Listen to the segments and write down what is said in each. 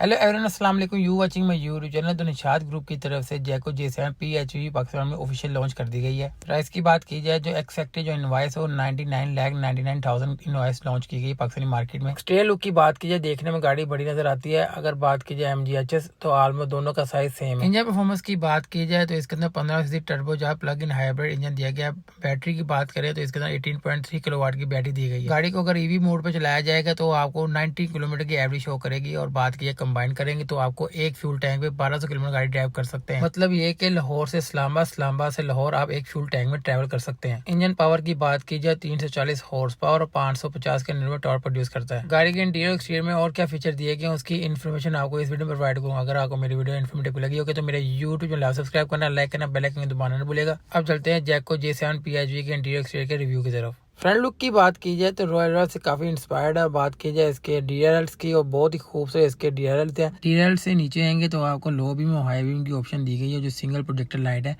Hello everyone, अस्सलाम वालेकुम। You watching my YouTube channel. तो निशात ग्रुप की तरफ से जैको J7 PHEV पाकिस्तान में ऑफिशियल लॉन्च कर दी गई है। प्राइस की बात की जाए, जो एक्सपेक्टेड जो इनवॉइस है वो 99,99,000 इनवॉइस लॉन्च की गई पाकिस्तानी मार्केट में। एक्सटीरियर लुक की बात की जाए, देखने में गाड़ी बड़ी नजर आती है। अगर बात की जाए MGHS तो ऑलमोस्ट दोनों का साइज सेम है। इंजन परफॉर्मेंस की बात की जाए तो इसके अंदर 15% turbo charge plug in hybrid engine दिया गया। बैटरी की बात करें तो इसके अंदर 18.3 किलोवाट की बैटरी दी गई है। गाड़ी को अगर ईवी मोड पे चलाया जाएगा तो आपको 90 किलोमीटर की एवरेज शो करेगी। और बात की कंबाइन करेंगे तो आपको एक फ्यूल टैंक पे 1200 किलोमीटर गाड़ी ड्राइव कर सकते हैं। मतलब ये कि लाहौर से इस्लामाबाद, इस्लामाबाद से लाहौर आप एक फ्यूल टैंक में ट्रैवल कर सकते हैं। इंजन पावर की बात की जाए 340 हॉर्स पावर और 550 के निर्भर टॉर्क प्रोड्यूस करता है। गाड़ी के इंटीरियर एक्सटीरियर में और क्या फीचर दिए गए उसकी इन्फॉर्मेशन आपको इस वीडियो में प्रोवाइड करूंगा। अगर आपको मेरी वीडियो इन्फॉर्मेटिव लगी होगी तो मेरे यूट्यूब चैनल सब्सक्राइब करना, लाइक करना, बेल आइकन दबाना न भूलेगा। अब चलते हैं जैको J7 PHEV के इंटीरियर एक्सटीरियर के रिव्यू की तरफ। फ्रंट लुक की बात की जाए तो रॉयल रॉयल से काफी इंस्पायर्ड है। बात की जाए इसके DRLs की, और बहुत ही खूबसूरत इसके DRLs हैं। DRL से नीचे आएंगे तो आपको लो बीम और हाई बीम की ऑप्शन दी गई है, जो सिंगल प्रोजेक्टर लाइट है।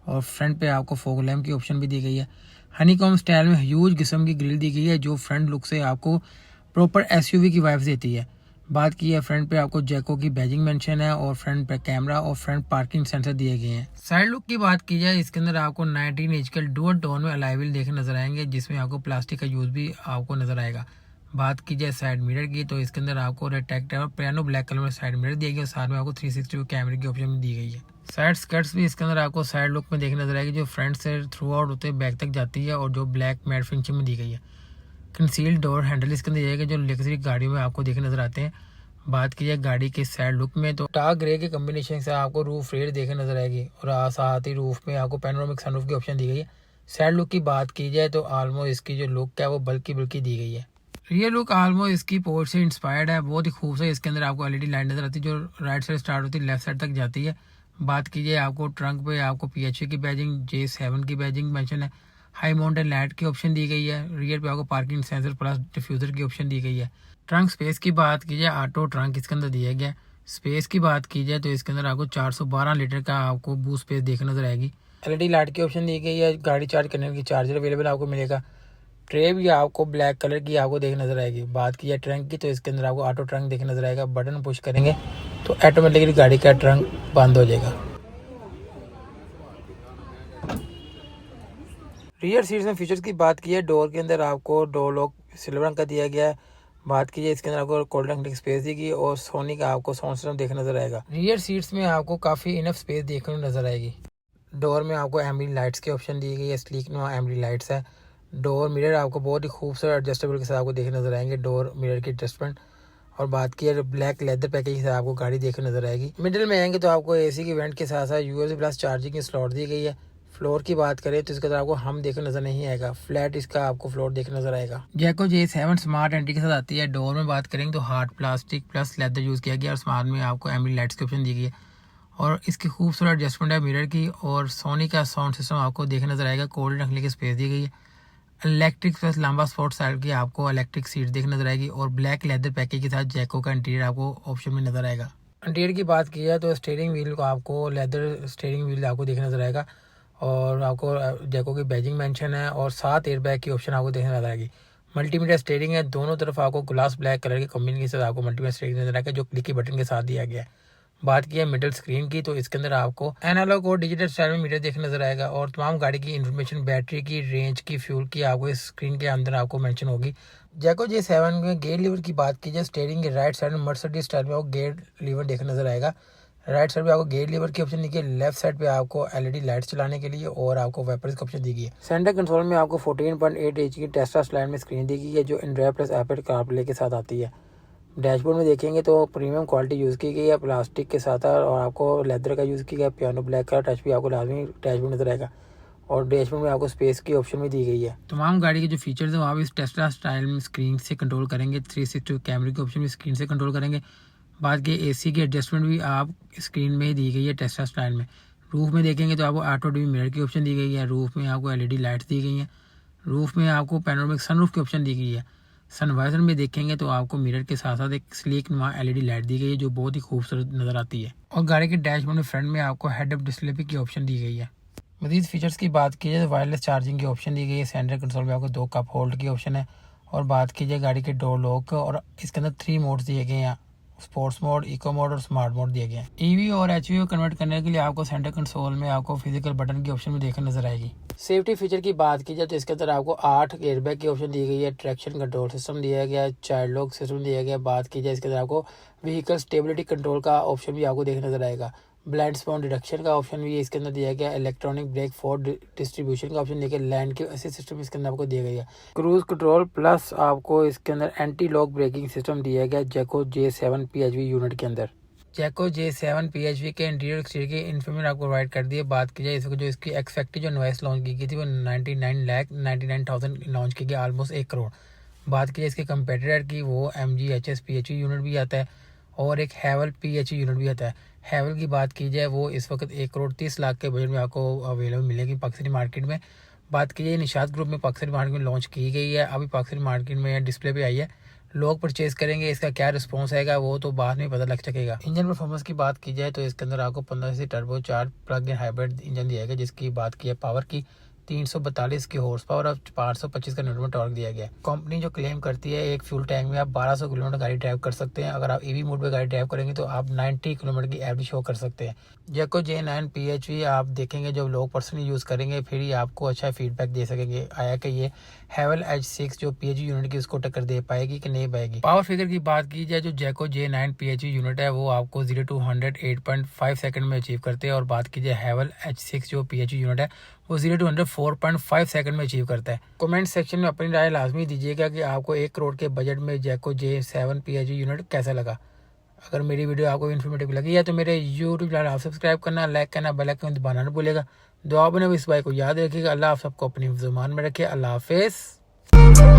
और फ्रंट पे आपको फॉग लैम्प की ऑप्शन भी दी गई है। हनीकॉम स्टाइल में ह्यूज किस्म की ग्रिल दी गई है, जो फ्रंट लुक से आपको प्रॉपर SUV की वाइब्स देती है। बात की है फ्रंट पे आपको जैको की बैजिंग मेंशन है, और फ्रंट पे कैमरा और फ्रंट पार्किंग सेंसर दिए गए हैं। साइड लुक की बात की जाए, इसके अंदर आपको 19 इंच के डुअल टोन में अलॉय व्हील देखने नजर आएंगे, जिसमें आपको प्लास्टिक का यूज भी आपको नजर आएगा। बात की जाए साइड मिरर की तो इसके अंदर आपको रेक्टेंगल और पियानो ब्लैक कलर में साइड मिरर दिए गए, और साथ में आपको 360 कैमरे की ऑप्शन दी गई है। साइड स्कर्ट्स भी इसके अंदर आपको साइड लुक में देखने नजर आएगी, जो फ्रंट से थ्रू आउट होते बैक तक जाती है, और जो ब्लैक मैट फिनिशिंग में दी गई है। कंसील्ड डोर हैंडल इसके अंदर जाएगा, जो लग्जरी गाड़ियों में आपको देखने नजर आते हैं। बात की जाए गाड़ी के साइड लुक में तो डार्क ग्रे के कॉम्बिनेशन से आपको रूफ रेड देखने नजर आएगी, और साथ ही रूफ में आपको पैनोरामिक सनरूफ की ऑप्शन दी गई है। साइड लुक की बात की जाए तो ऑलमोस्ट इसकी जो लुक है वो बल्कि दी गई है। रियर लुक ऑलमोस्ट इसकी पोर्ट से इंस्पायर्ड है, बहुत ही खूबसूरत। इसके अंदर आपको LED लाइट नजर आती है, जो राइट साइड स्टार्ट होती है लेफ्ट साइड तक जाती है। बात कीजिए आपको ट्रंक पे आपको PHEV की बैजिंग, J7 की बैजिंग मेंशन है। हाई माउंटेन लाइट की ऑप्शन दी गई है। रियर पे आपको पार्किंग सेंसर प्लस डिफ्यूजर की ऑप्शन दी गई है। ट्रंक स्पेस की बात की जाए, ऑटो ट्रंक इसके अंदर दिया गया। स्पेस की बात की जाए तो इसके अंदर आपको 412 लीटर का आपको बूट स्पेस देखने नजर आएगी। LED लाइट की ऑप्शन दी गई है। गाड़ी चार्ज करने की चार्जर अवेलेबल आपको मिलेगा। ट्रे भी आपको ब्लैक कलर की आपको देखने नजर आएगी। बात की जाए ट्रंक की तो इसके अंदर आपको ऑटो ट्रंक देखने नजर आएगा। बटन पुश करेंगे तो ऑटोमेटिकली गाड़ी का ट्रंक बंद हो जाएगा। रियर सीट्स में फीचर्स की बात की है, डोर के अंदर आपको डोर लॉक सिल्वर रंग का दिया गया है। बात कीजिए इसके अंदर आपको कोल्ड ड्रिंक स्पेस दी गई, और सोनी का आपको साउंड सिस्टम देखने नजर आएगा। रियर सीट्स में आपको काफी इनफ स्पेस देखने नजर आएगी। डोर में आपको एम्बी लाइट्स की ऑप्शन दी गई है, स्लीक एम्बी लाइट्स है। डोर मिरर आपको बहुत ही खूबसूरत एडजस्टेबल के साथ आपको देखने नजर आएंगे, डोर मिरर की एडजस्टमेंट। और बात की है ब्लैक लेदर पैकेज से आपको गाड़ी देखने नजर आएगी। मिडिल में आएंगे तो आपको AC की वेंट के साथ साथ USB प्लस चार्जिंग की स्लॉट दी गई है। फ्लोर की बात करें तो इसके अंदर आपको हम देखने नजर नहीं आएगा, फ्लैट इसका आपको फ्लोर देखने नजर आएगा। जैको J7 स्मार्ट एंट्री के साथ आती है। डोर में बात करेंगे तो hard plastic plus leather use किया गया, और स्मार्ट में आपको एम्बी लाइट्स की ऑप्शन दी गई है। और इसकी खूबसूरत एडजस्टमेंट है मिरर की, और सोनी का साउंड सिस्टम आपको देखने नजर आएगा। कोल्ड रखने की स्पेस दी गई है। इलेक्ट्रिक प्लस लंबा स्पोर्ट साइड की आपको इलेक्ट्रिक सीट देखने नजर आएगी, और ब्लैक लेदर पैकेज के साथ जैको का इंटीरियर आपको ऑप्शन में नजर आएगा। इंटीरियर की बात की जाए तो स्टीयरिंग व्हील को आपको लेदर स्टीयरिंग व्हील आपको देखने नजर आएगा, और आपको जैको की बैजिंग मेंशन है, और 7 एयरबैग की ऑप्शन आपको देखने नजर आएगी। मल्टीमीडिया स्टीयरिंग है, दोनों तरफ आपको ग्लास ब्लैक कलर के कॉम्बिनेशन के साथ आपको मल्टीमीडिया स्टीयरिंग नजर आएगा, जो क्लिक की बटन के साथ दिया गया है। बात की है मिडल स्क्रीन की तो इसके अंदर आपको एनालॉग और डिजिटल स्टाइल में मीटर देखने नजर आएगा, और तमाम गाड़ी की इन्फॉर्मेशन, बैटरी की, रेंज की, फ्यूल की आपको इस स्क्रीन के अंदर आपको मेंशन होगी। जैको J7 में गेयर लीवर की बात की जाए, स्टीयरिंग के राइट साइड में मर्सिडीज स्टाइल में आपको गेयर लीवर देखने नजर आएगा। राइट साइड पे आपको गेयर लीवर की ऑप्शन दी गई है। लेफ्ट साइड पे आपको LED लाइट्स चलाने के लिए और आपको वाइपर्स की ऑप्शन दी गई है। सेंटर कंसोल में आपको 14.8 इंच की टेस्ला स्लाइड में स्क्रीन दी गई है, जो एंड्रॉइड प्लस एप्पल कारप्ले के साथ आती है। डैशबोर्ड में देखेंगे तो प्रीमियम क्वालिटी यूज़ की गई है प्लास्टिक के साथ, और आपको लेदर का यूज़ किया गया। पियानो ब्लैक का टच भी आपको लाजमी डैशबोर्ड नजर आएगा, और डैशबोर्ड में आपको स्पेस की ऑप्शन भी दी गई है। तमाम गाड़ी के जो फीचर्स हैं वो आप इस टेस्ला स्टाइल में स्क्रीन से कंट्रोल करेंगे। 360 कैमरे की ऑप्शन भी स्क्रीन से कंट्रोल करेंगे। बात की AC की एडजस्टमेंट भी आप स्क्रीन में ही दी गई है टेस्ला स्टाइल में। रूफ में देखेंगे तो आपको ऑटो डिम मिरर की ऑप्शन दी गई है। रूफ में आपको LED लाइट्स दी गई हैं। रूफ में आपको पैनोरामिक सनरूफ की ऑप्शन दी गई है। सनवाइजर में देखेंगे तो आपको मिरर के साथ साथ एक स्लीक LED लाइट दी गई है, जो बहुत ही खूबसूरत नजर आती है। और गाड़ी के डैशबोर्ड में फ्रंट में आपको हेड अप डिस्प्ले की ऑप्शन दी गई है। मजीद फीचर्स की बात की जाए तो वायरलेस चार्जिंग की ऑप्शन दी गई है। सेंटर कंसोल में आपको 2 कप होल्ड की ऑप्शन है। और बात की जाए गाड़ी के डोर लॉक, और इसके अंदर 3 मोड्स दिए गए हैं। स्पोर्ट्स मोड, इको मोड और स्मार्ट मोड दिए गए हैं। ईवी और एचवी को कन्वर्ट करने के लिए आपको सेंटर कंसोल में आपको फिजिकल बटन की ऑप्शन भी देखने नजर आएगी। सेफ्टी फीचर की बात की जाए तो इसके अंदर आपको 8 एयरबैग की ऑप्शन दी गई है, ट्रैक्शन कंट्रोल सिस्टम दिया गया है, चाइल्ड लॉक सिस्टम दिया गया है। बात की जाए इसके अंदर आपको व्हीकल स्टेबिलिटी कंट्रोल का ऑप्शन भी आपको देखने नजर आएगा। ब्लाइंड स्पॉट डिडक्शन का ऑप्शन भी इसके अंदर दिया गया है। इलेक्ट्रॉनिक ब्रेक फोर डिस्ट्रीब्यूशन का ऑप्शन दिया गया। लैंड के असिस्ट सिस्टम इसके अंदर आपको दिया गया है। क्रूज कंट्रोल प्लस आपको इसके अंदर एंटी लॉक ब्रेकिंग सिस्टम दिया गया जैको J7 PHV यूनिट के अंदर। जैको J7 PHV के इंटीरियर एक्सटीरियर की इन्फॉर्मेशन आपको प्रोवाइड कर दी है। बात की जाए इसको जो इसकी एक्सपेक्टेड जो नॉइस लॉन्च की गई थी वो 99,99,000 लॉन्च की गई, ऑलमोस्ट 1 करोड़। बात की जाए इसके कंपेटिटर की वो MG HS PHV यूनिट भी आता है और एक हैवल PHV यूनिट भी आता है। हैवल की बात की जाए वो इस वक्त 1,30,00,000 के बजट में आपको अवेलेबल मिलेगी पाकिस्तानी मार्केट में। बात की जाए निशात ग्रुप में पाकिस्तानी मार्केट में लॉन्च की गई है, अभी पाकिस्तानी मार्केट में डिस्प्ले पे आई है। लोग परचेज करेंगे, इसका क्या रिस्पॉन्स आएगा वो तो बाद में पता लग सकेगा। इंजन परफॉर्मेंस की बात की जाए तो इसके अंदर आपको 15 से turbo charge plug in hybrid engine दिया गया, जिसकी बात की है पावर की 342 की हॉर्स पावर और 525 का न्यूटन टॉर्क दिया गया है। कंपनी जो क्लेम करती है एक फ्यूल टैंक में आप 1200 किलोमीटर गाड़ी ड्राइव कर सकते हैं। अगर आप ईवी मोड पे गाड़ी ड्राइव करेंगे तो आप 90 किलोमीटर की एवरेज शो कर सकते हैं। जैको J9 PHV आप देखेंगे जब लोग पर्सनली यूज़ करेंगे फिर ही आपको अच्छा फीडबैक दे सकेंगे आया कि ये हैवल H6 जो PHV यूनिट की उसको टक्कर दे पाएगी कि नहीं पाएगी। पावर फिगर की बात की जाए जो जैको J9 PHV यूनिट है वो आपको 0 to 100 8.5 सेकंड में अचीव करते हैं और बात की जाए हैवल H6 जो PHV यूनिट है वो 0 to 100 4.5 सेकंड में अचीव करता है। कमेंट सेक्शन में अपनी राय लाजमी दीजिएगा कि आपको 1 करोड़ के बजट में जैको J7 PHV यूनिट कैसा लगा। अगर मेरी वीडियो आपको इन्फॉर्मेटिव लगी है तो मेरे यूट्यूब चैनल आप सब्सक्राइब करना, लाइक करना, बेल आइकन दबाना न भूलिएगा। दुआ बने इस भाई को याद रखिएगा। अल्लाह आप सबको अपनी ज़ुबान में रखे। अल्लाह हाफिज़।